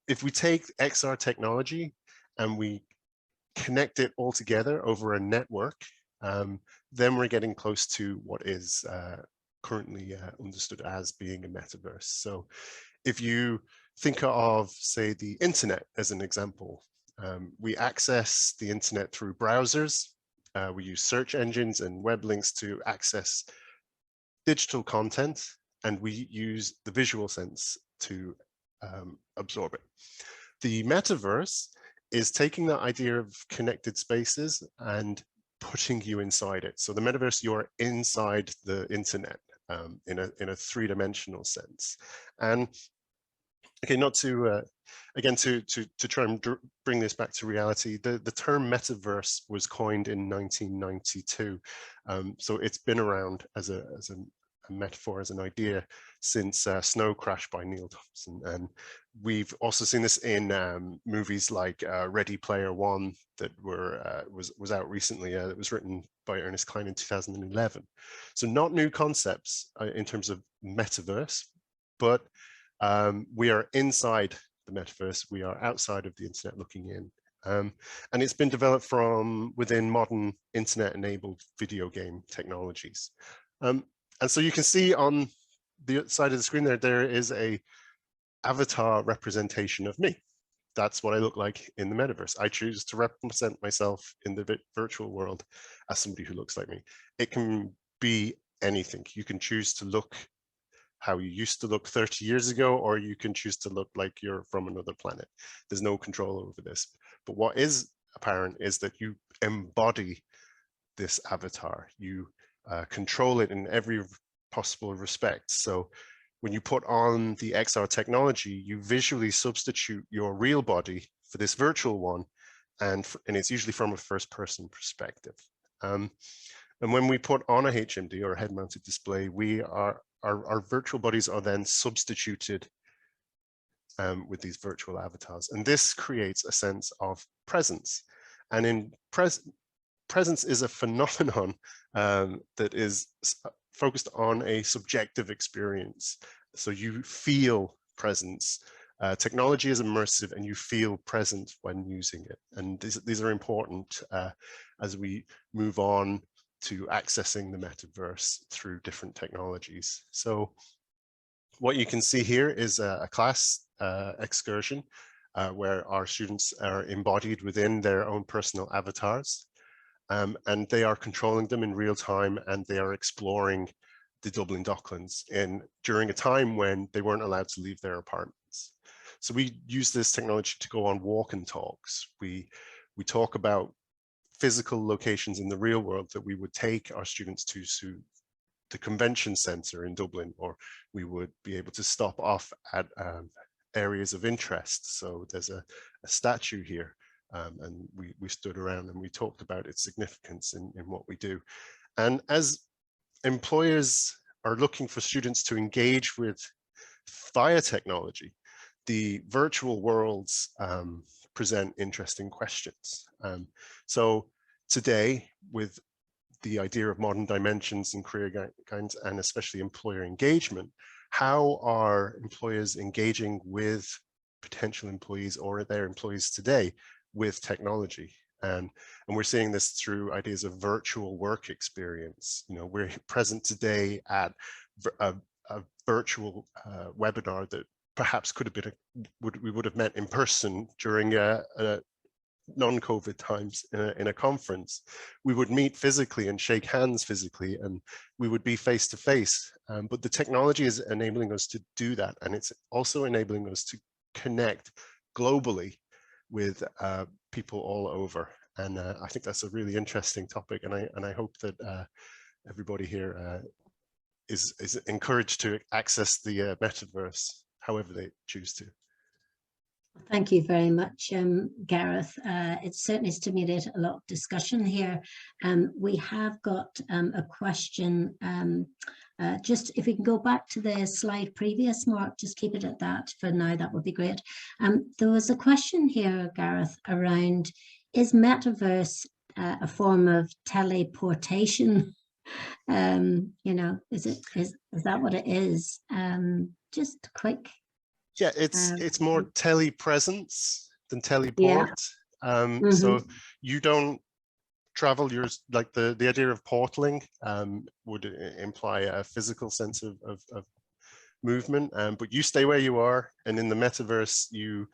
if we take XR technology and we connect it all together over a network, then we're getting close to what is currently understood as being a metaverse. So if you think of, say, the internet as an example, we access the internet through browsers. We use search engines and web links to access digital content, and we use the visual sense to absorb it. The metaverse is taking that idea of connected spaces and putting you inside it. So the metaverse, you're inside the internet in a three-dimensional sense. And okay, not to again to try and bring this back to reality, the term metaverse was coined in 1992. So it's been around as a metaphor, as an idea, since Snow Crash by Neil Thompson. And we've also seen this in movies like Ready Player One that was out recently. That was written by Ernest Cline in 2011. So not new concepts in terms of metaverse, but we are inside the metaverse. We are outside of the internet looking in. And it's been developed from within modern internet-enabled video game technologies. And so you can see on the side of the screen there is a avatar representation of me. That's what I look like in the metaverse. I choose to represent myself in the virtual world as somebody who looks like me. It can be anything. You can choose to look how you used to look 30 years ago, or you can choose to look like you're from another planet. There's no control over this. But what is apparent is that you embody this avatar. You control it in every possible respect. So when you put on the XR technology, you visually substitute your real body for this virtual one, and it's usually from a first-person perspective. And when we put on a HMD or a head-mounted display, our virtual bodies are then substituted with these virtual avatars, and this creates a sense of presence. And in presence is a phenomenon that is focused on a subjective experience. So you feel presence. Technology is immersive, and you feel present when using it. And these are important as we move on to accessing the metaverse through different technologies. So what you can see here is a class excursion where our students are embodied within their own personal avatars. And they are controlling them in real time, and they are exploring the Dublin Docklands during a time when they weren't allowed to leave their apartments. So we use this technology to go on walk and talks. We talk about physical locations in the real world that we would take our students to the convention centre in Dublin, or we would be able to stop off at areas of interest. So there's a statue here. And we stood around and we talked about its significance in what we do. And as employers are looking for students to engage with via technology, the virtual worlds present interesting questions. So today, with the idea of modern dimensions and career guidance, and especially employer engagement, how are employers engaging with potential employees or their employees today with technology? And we're seeing this through ideas of virtual work experience. You know, we're present today at a virtual webinar that perhaps could have been we would have met in person during a non-COVID times in a conference. We would meet physically and shake hands physically, and we would be face to face. But the technology is enabling us to do that, and it's also enabling us to connect globally with people all over. And I think that's a really interesting topic, and I hope that everybody here is encouraged to access the metaverse however they choose to. Thank you very much, Gareth. It certainly stimulated a lot of discussion here. We have got a question. Just if we can go back to the slide previous, Mark, just keep it at that for now, that would be great. There was a question here, Gareth, around, is Metaverse a form of teleportation? You know, is that what it is? Just quick. Yeah, it's more telepresence than teleport. Yeah. So you don't travel. Like the idea of portaling would imply a physical sense of movement, but you stay where you are, and in the metaverse you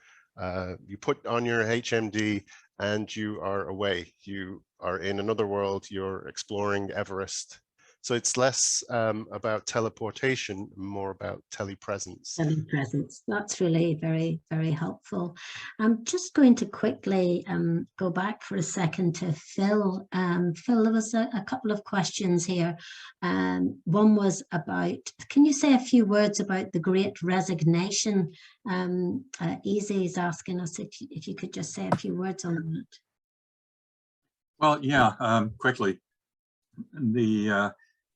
put on your HMD and you are away. You are in another world. You're exploring Everest. So it's less about teleportation, more about telepresence. Telepresence. That's really very, very helpful. I'm just going to quickly go back for a second to Phil. Phil, there was a couple of questions here. One was about, can you say a few words about the Great Resignation? Easy is asking us if you could just say a few words on that. Well, yeah, quickly.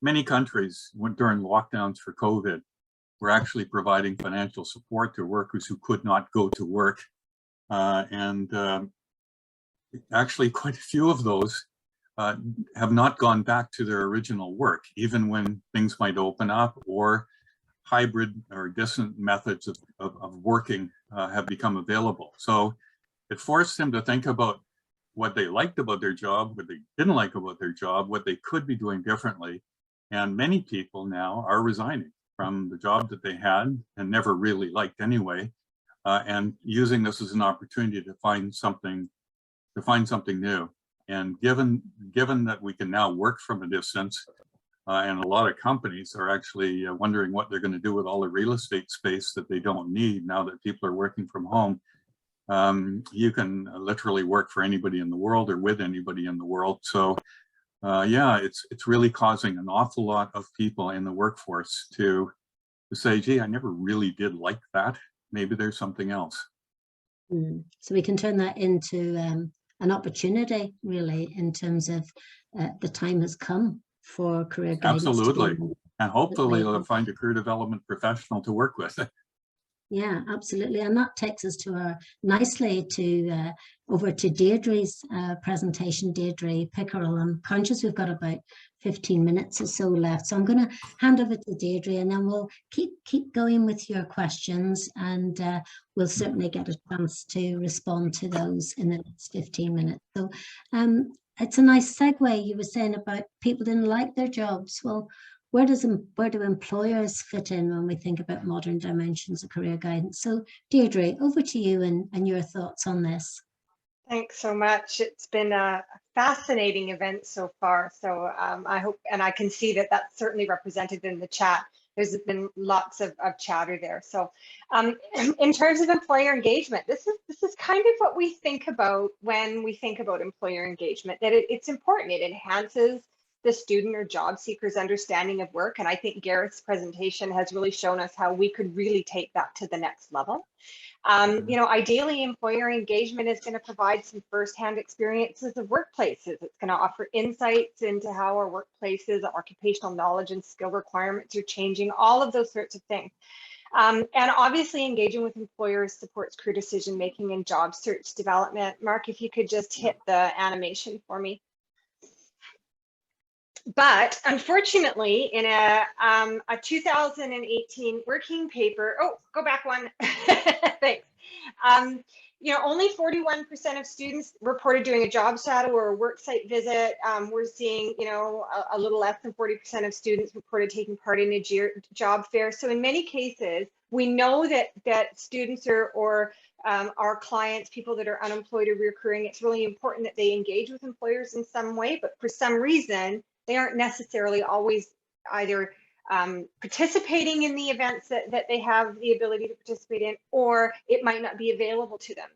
Many countries, during lockdowns for COVID, were actually providing financial support to workers who could not go to work. Actually, quite a few of those have not gone back to their original work, even when things might open up or hybrid or distant methods of working have become available. So it forced them to think about what they liked about their job, what they didn't like about their job, what they could be doing differently. And many people now are resigning from the job that they had and never really liked anyway, and using this as an opportunity to find something new. And given that we can now work from a distance, and a lot of companies are actually wondering what they're going to do with all the real estate space that they don't need now that people are working from home. You can literally work for anybody in the world or with anybody in the world. So yeah, it's really causing an awful lot of people in the workforce to say, gee, I never really did like that. Maybe there's something else. So we can turn that into an opportunity, really, in terms of the time has come for career guidance. Absolutely. And hopefully they'll find a career development professional to work with. Yeah, absolutely. And that takes us to nicely to over to Deirdre's presentation. Deirdre Pickerel, I'm conscious we've got about 15 minutes or so left. So I'm going to hand over to Deirdre, and then we'll keep going with your questions, and we'll certainly get a chance to respond to those in the next 15 minutes. So it's a nice segue. You were saying about people didn't like their jobs. Well, where do employers fit in when we think about modern dimensions of career guidance? So Deirdre, over to you and your thoughts on this. Thanks so much. It's been a fascinating event so far. So I hope, and I can see that that's certainly represented in the chat. There's been lots of chatter there. So in terms of employer engagement, this is kind of what we think about when we think about employer engagement, that it's important. It enhances the student or job seeker's understanding of work. And I think Gareth's presentation has really shown us how we could really take that to the next level. You know, ideally, employer engagement is going to provide some firsthand experiences of workplaces. It's going to offer insights into how our workplaces, occupational knowledge and skill requirements are changing, all of those sorts of things. And obviously, engaging with employers supports career decision making and job search development. Mark, if you could just hit the animation for me. But unfortunately, in a 2018 working paper, oh, go back one, thanks. You know, only 41% of students reported doing a job shadow or a work site visit. We're seeing, you know, a little less than 40% of students reported taking part in a job fair. So in many cases, we know that students or our clients, people that are unemployed or recurring, it's really important that they engage with employers in some way, but for some reason, they aren't necessarily always either participating in the events that they have the ability to participate in, or it might not be available to them.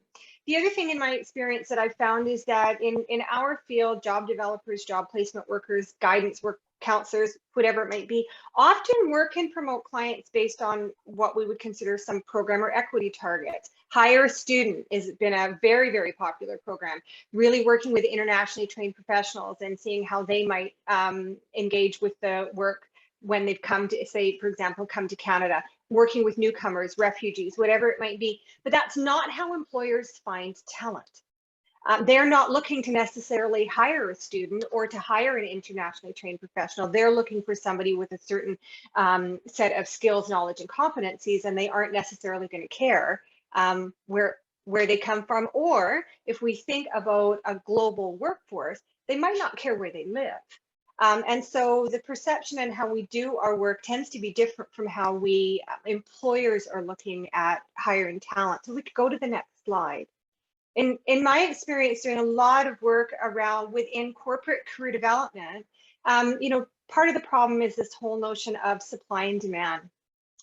The other thing in my experience that I've found is that in our field, job developers, job placement workers, guidance work counselors, whatever it might be, often work and promote clients based on what we would consider some program or equity targets. Hire a Student has been a very, very popular program, really working with internationally trained professionals and seeing how they might engage with the work when they've come to, say, for example, come to Canada, working with newcomers, refugees, whatever it might be. But that's not how employers find talent. They're not looking to necessarily hire a student or to hire an internationally trained professional. They're looking for somebody with a certain set of skills, knowledge, and competencies, and they aren't necessarily going to care where they come from. Or if we think about a global workforce, they might not care where they live. And so the perception and how we do our work tends to be different from how we employers are looking at hiring talent. So we could go to the next slide. In my experience, doing a lot of work around within corporate career development, you know, part of the problem is this whole notion of supply and demand.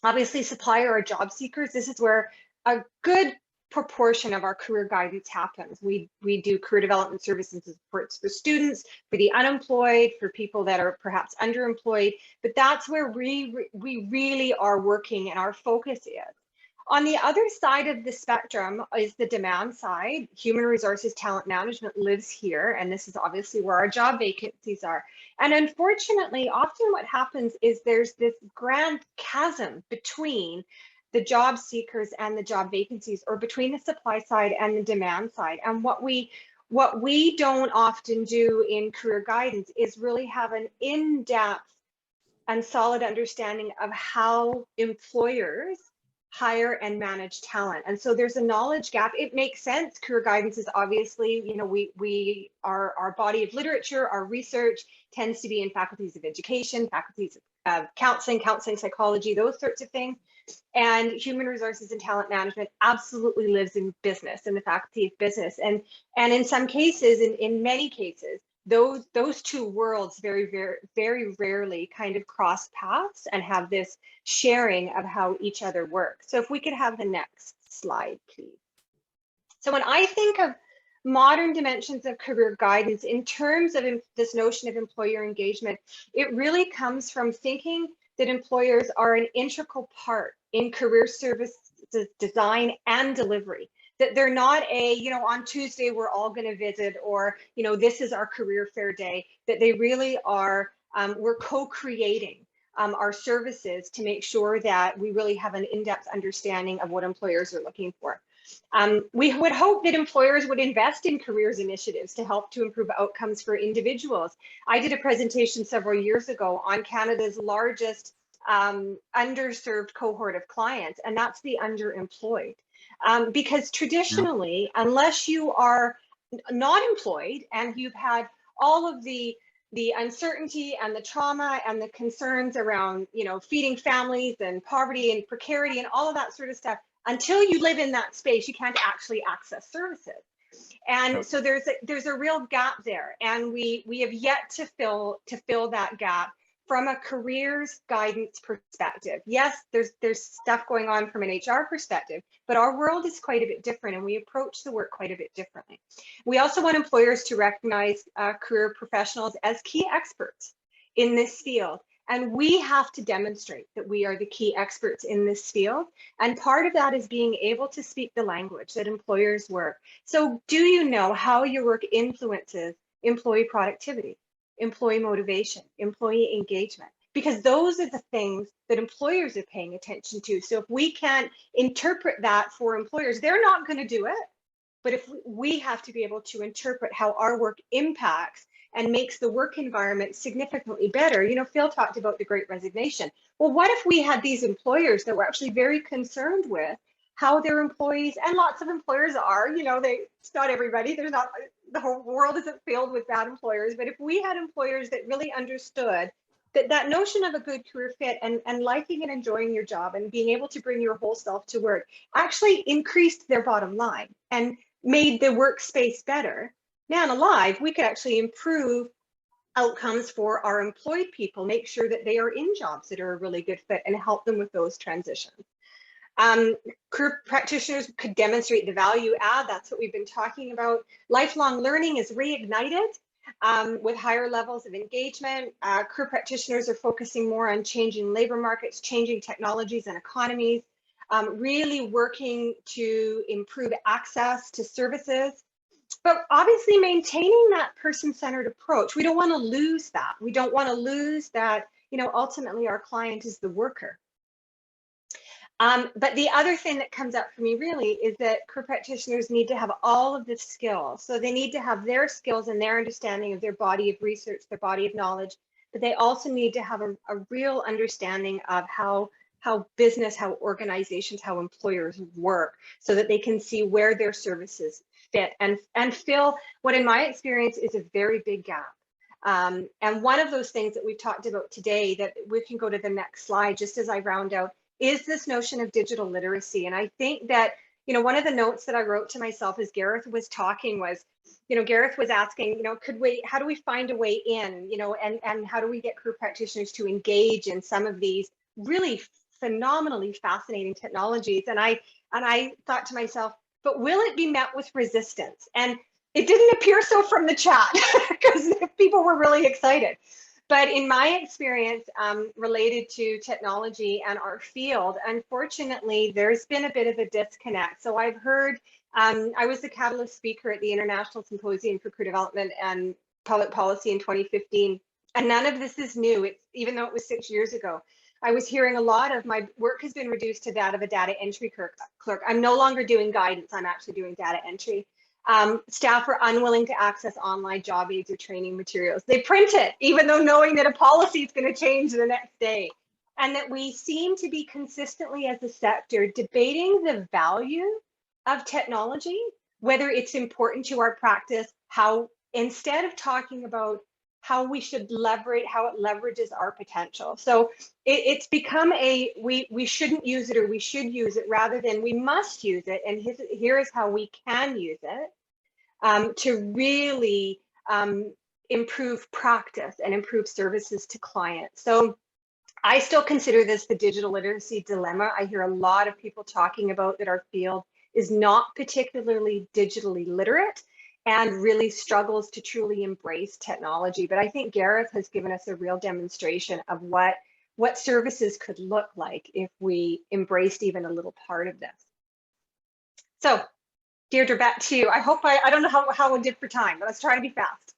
Obviously, supply are job seekers. This is where a good proportion of our career guidance happens. We do career development services and supports for students, for the unemployed, for people that are perhaps underemployed, but that's where we really are working and our focus is. On the other side of the spectrum is the demand side. Human resources talent management lives here, and this is obviously where our job vacancies are. And unfortunately, often what happens is there's this grand chasm between the job seekers and the job vacancies, or between the supply side and the demand side. And what we don't often do in career guidance is really have an in-depth and solid understanding of how employers hire and manage talent. And so there's a knowledge gap. It makes sense. Career guidance is obviously, you know, our body of literature, our research tends to be in faculties of education, faculties of counseling psychology, those sorts of things. And human resources and talent management absolutely lives in business, in the faculty of business. And in some cases, in many cases, those two worlds very rarely kind of cross paths and have this sharing of how each other works. So if we could have the next slide, please. So when I think of modern dimensions of career guidance in terms of this notion of employer engagement, it really comes from thinking that employers are an integral part in career services design and delivery. That they're not a, on Tuesday we're all going to visit, or, this is our career fair day. That they really are, we're co-creating our services to make sure that we really have an in-depth understanding of what employers are looking for. We would hope that employers would invest in careers initiatives to help to improve outcomes for individuals. I did a presentation several years ago on Canada's largest underserved cohort of clients, and that's the underemployed. Because traditionally, unless you are not employed and you've had all of the uncertainty and the trauma and the concerns around, feeding families and poverty and precarity and all of that sort of stuff, until you live in that space, you can't actually access services. And so there's a real gap there, and we have yet to fill that gap from a careers guidance perspective. Yes, there's stuff going on from an HR perspective, but our world is quite a bit different, and we approach the work quite a bit differently. We also want employers to recognize career professionals as key experts in this field. And we have to demonstrate that we are the key experts in this field. And part of that is being able to speak the language that employers work. So do you know how your work influences employee productivity, employee motivation, employee engagement? Because those are the things that employers are paying attention to. So if we can't interpret that for employers, they're not going to do it. But if we have to be able to interpret how our work impacts and makes the work environment significantly better. Phil talked about the Great Resignation. Well, what if we had these employers that were actually very concerned with how their employees, and lots of employers are, it's not everybody, the whole world isn't filled with bad employers, but if we had employers that really understood that notion of a good career fit and liking and enjoying your job and being able to bring your whole self to work actually increased their bottom line and made the workspace better, man alive, we could actually improve outcomes for our employed people, make sure that they are in jobs that are a really good fit and help them with those transitions. Career practitioners could demonstrate the value add. That's what we've been talking about. Lifelong learning is reignited with higher levels of engagement. Career practitioners are focusing more on changing labor markets, changing technologies and economies, really working to improve access to services. But obviously maintaining that person-centered approach. We don't want to lose that. We don't want to lose that, ultimately our client is the worker. But the other thing that comes up for me really is that career practitioners need to have all of the skills. So they need to have their skills and their understanding of their body of research, their body of knowledge, but they also need to have a real understanding of how business, how organizations, how employers work, so that they can see where their services fit and fill what in my experience is a very big gap. And one of those things that we've talked about today, that we can go to the next slide just as I round out, is this notion of digital literacy. And I think that, one of the notes that I wrote to myself as Gareth was talking was, Gareth was asking, how do we find a way in, and how do we get career practitioners to engage in some of these really phenomenally fascinating technologies? And I thought to myself, but will it be met with resistance? And it didn't appear so from the chat because people were really excited. But in my experience related to technology and our field, unfortunately, there's been a bit of a disconnect. So I've heard, I was the catalyst speaker at the International Symposium for Career Development and Public Policy in 2015. And none of this is new, even though it was 6 years ago. I was hearing a lot of my work has been reduced to that of a data entry clerk. I'm no longer doing guidance, I'm actually doing data entry. Staff are unwilling to access online job aids or training materials. They print it, even though knowing that a policy is going to change the next day. And that we seem to be consistently as a sector debating the value of technology, whether it's important to our practice, how instead of talking about how we should leverage, how it leverages our potential. So it's become a, we shouldn't use it or we should use it rather than we must use it. And here is how we can use it to really improve practice and improve services to clients. So I still consider this the digital literacy dilemma. I hear a lot of people talking about that our field is not particularly digitally literate and really struggles to truly embrace technology. But I think Gareth has given us a real demonstration of what services could look like if we embraced even a little part of this. So Deirdre, back to you. I hope I don't know how we did for time, but let's try to be fast.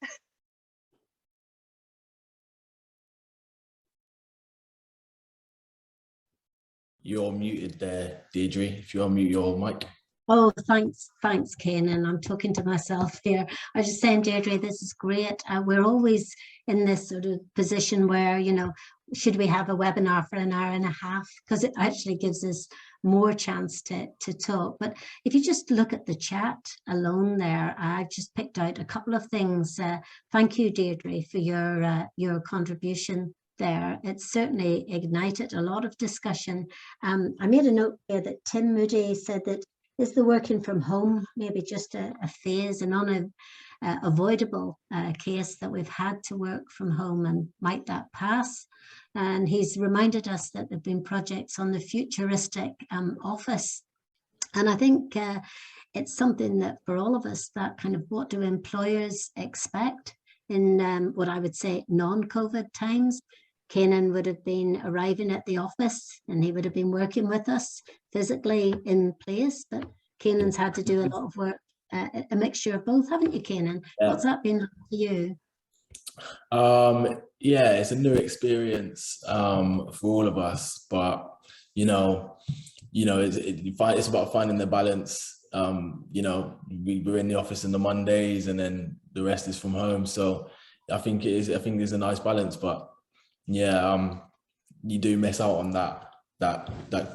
You're muted there, Deirdre, if you unmute your mic. Oh, thanks, Kanan. I'm talking to myself here. I was just saying, Deirdre, this is great. We're always in this sort of position where, you know, should we have a webinar for an hour and a half? Because it actually gives us more chance to talk. But if you just look at the chat alone there, I've just picked out a couple of things. Thank you, Deirdre, for your contribution there. It certainly ignited a lot of discussion. I made a note here that Tim Moody said that, is the working from home maybe just a phase, an unavoidable case that we've had to work from home, and might that pass? And he's reminded us that there have been projects on the futuristic office. And I think it's something that for all of us, that kind of what do employers expect in what I would say non-COVID times. Kanan would have been arriving at the office and he would have been working with us physically in place, but Kanan's had to do a lot of work, a mixture of both, haven't you, Kanan? Yeah. What's that been like for you? Yeah, it's a new experience for all of us, but it's about finding the balance. We're in the office on the Mondays and then the rest is from home. So I think there's a nice balance, but yeah, you do miss out on that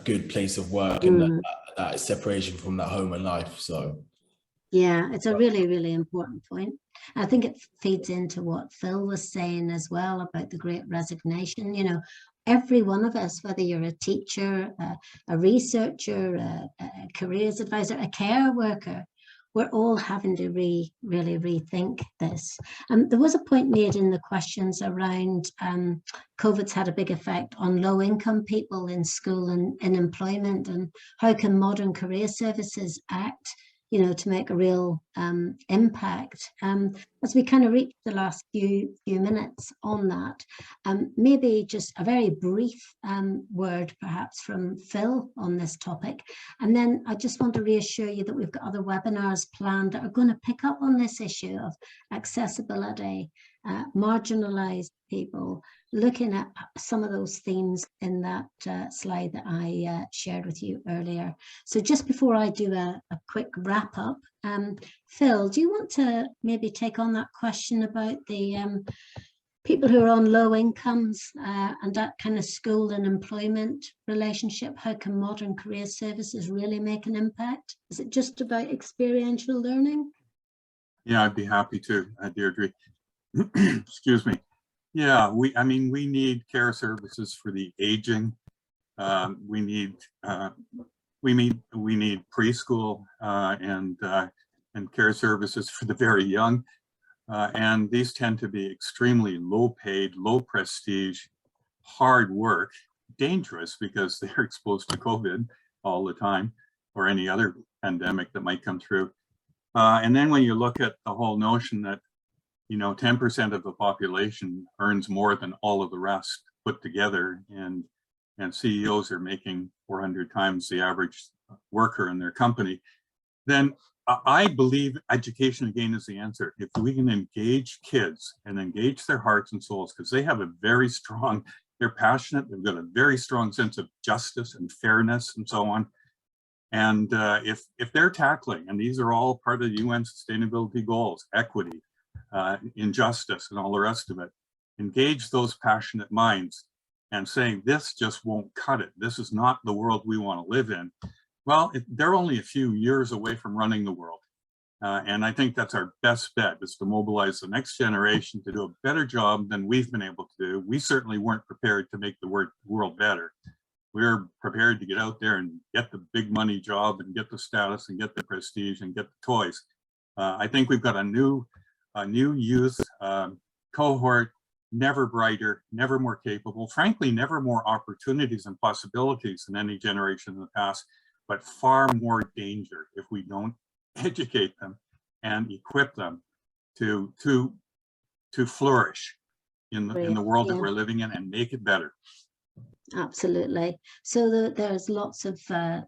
good place of work and that separation from that home and life. So yeah, it's a really, really important point. I think it feeds into what Phil was saying as well about the Great Resignation. You know, every one of us, whether you're a teacher, a researcher, a careers advisor, a care worker, we're all having to really rethink this. There was a point made in the questions around COVID's had a big effect on low-income people in school and in employment, and how can modern career services act, you know, to make a real impact. As we kind of reach the last few minutes on that, maybe just a very brief word perhaps from Phil on this topic. And then I just want to reassure you that we've got other webinars planned that are going to pick up on this issue of accessibility, marginalized people, looking at some of those themes in that slide that I shared with you earlier. So just before I do a quick wrap up, Phil, do you want to maybe take on that question about the people who are on low incomes and that kind of school and employment relationship? How can modern career services really make an impact? Is it just about experiential learning? Yeah, I'd be happy to, Deirdre. Excuse me. Yeah, we need care services for the aging. We need preschool and care services for the very young. And these tend to be extremely low paid, low prestige, hard work, dangerous because they're exposed to COVID all the time or any other pandemic that might come through. And then when you look at the whole notion that 10% of the population earns more than all of the rest put together, and CEOs are making 400 times the average worker in their company, then I believe education again is the answer. If we can engage kids and engage their hearts and souls, because they have a very strong, they're passionate, they've got a very strong sense of justice and fairness and so on. And if they're tackling, and these are all part of the UN sustainability goals, equity, injustice and all the rest of it, engage those passionate minds and saying this just won't cut it, this is not the world we want to live in, well, they're only a few years away from running the world. And I think that's our best bet, is to mobilize the next generation to do a better job than we've been able to do. We certainly weren't prepared to make the world better. We're prepared to get out there and get the big money job and get the status and get the prestige and get the toys. I think we've got a new youth cohort, never brighter, never more capable, frankly, never more opportunities and possibilities than any generation in the past, but far more danger if we don't educate them and equip them to flourish in the world that we're living in and make it better. Absolutely. So there's lots of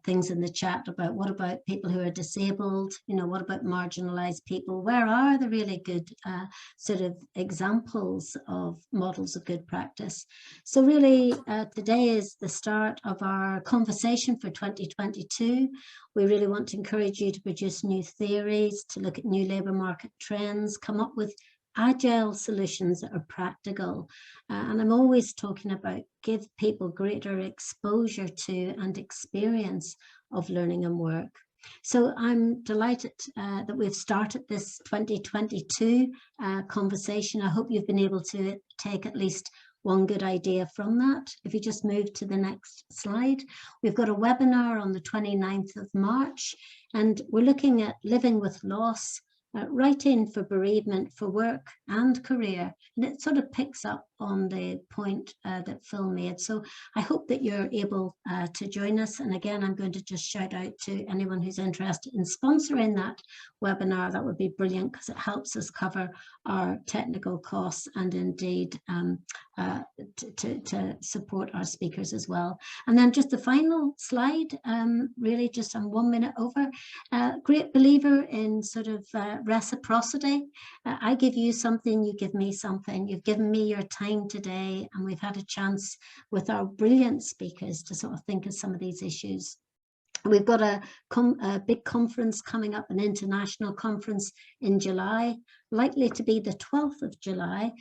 things in the chat about what about people who are disabled, you know, what about marginalized people? Where are the really good sort of examples of models of good practice? So really today is the start of our conversation for 2022. We really want to encourage you to produce new theories, to look at new labour market trends, come up with agile solutions that are practical. And I'm always talking about give people greater exposure to and experience of learning and work. So I'm delighted that we've started this 2022 conversation. I hope you've been able to take at least one good idea from that. If you just move to the next slide, we've got a webinar on the 29th of March, and we're looking at living with loss, writing for bereavement, for work and career. And it sort of picks up on the point that Phil made. So I hope that you're able to join us. And again, I'm going to just shout out to anyone who's interested in sponsoring that webinar. That would be brilliant, because it helps us cover our technical costs and indeed to support our speakers as well. And then just the final slide, really just I'm 1 minute over. Great believer in sort of reciprocity. I give you something, you give me something. You've given me your time today, and we've had a chance with our brilliant speakers to sort of think of some of these issues. We've got a big conference coming up, an international conference in July, likely to be the 12th of July.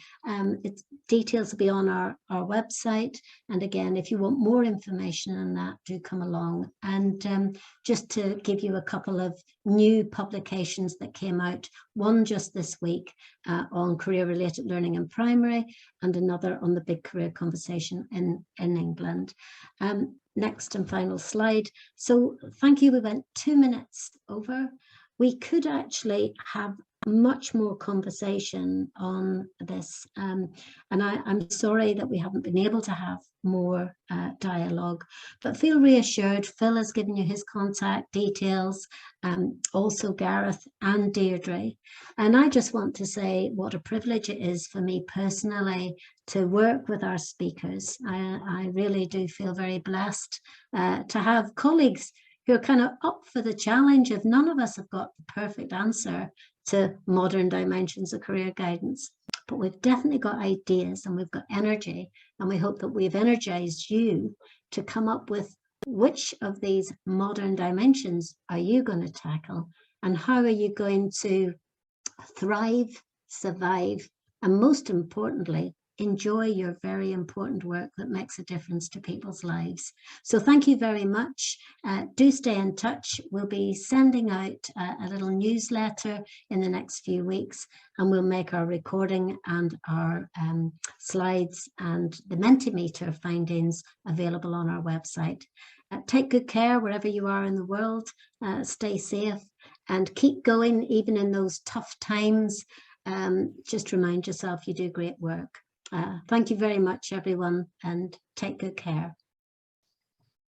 Its details will be on our website. And again, if you want more information on that, do come along. And just to give you a couple of new publications that came out, one just this week on career-related learning in primary, and another on the big career conversation in England. Next and final slide. So thank you. We went 2 minutes over. We could actually have much more conversation on this. And I'm sorry that we haven't been able to have more dialogue, but feel reassured. Phil has given you his contact details, also Gareth and Deirdre. And I just want to say what a privilege it is for me personally to work with our speakers. I really do feel very blessed to have colleagues who are kind of up for the challenge of none of us have got the perfect answer to modern dimensions of career guidance, but we've definitely got ideas and we've got energy, and we hope that we've energized you to come up with which of these modern dimensions are you going to tackle, and how are you going to thrive, survive, and most importantly, enjoy your very important work that makes a difference to people's lives. So thank you very much. Do stay in touch. We'll be sending out a little newsletter in the next few weeks, and we'll make our recording and our slides and the Mentimeter findings available on our website. Take good care wherever you are in the world. Stay safe and keep going even in those tough times. Just remind yourself you do great work. Thank you very much, everyone, and take good care.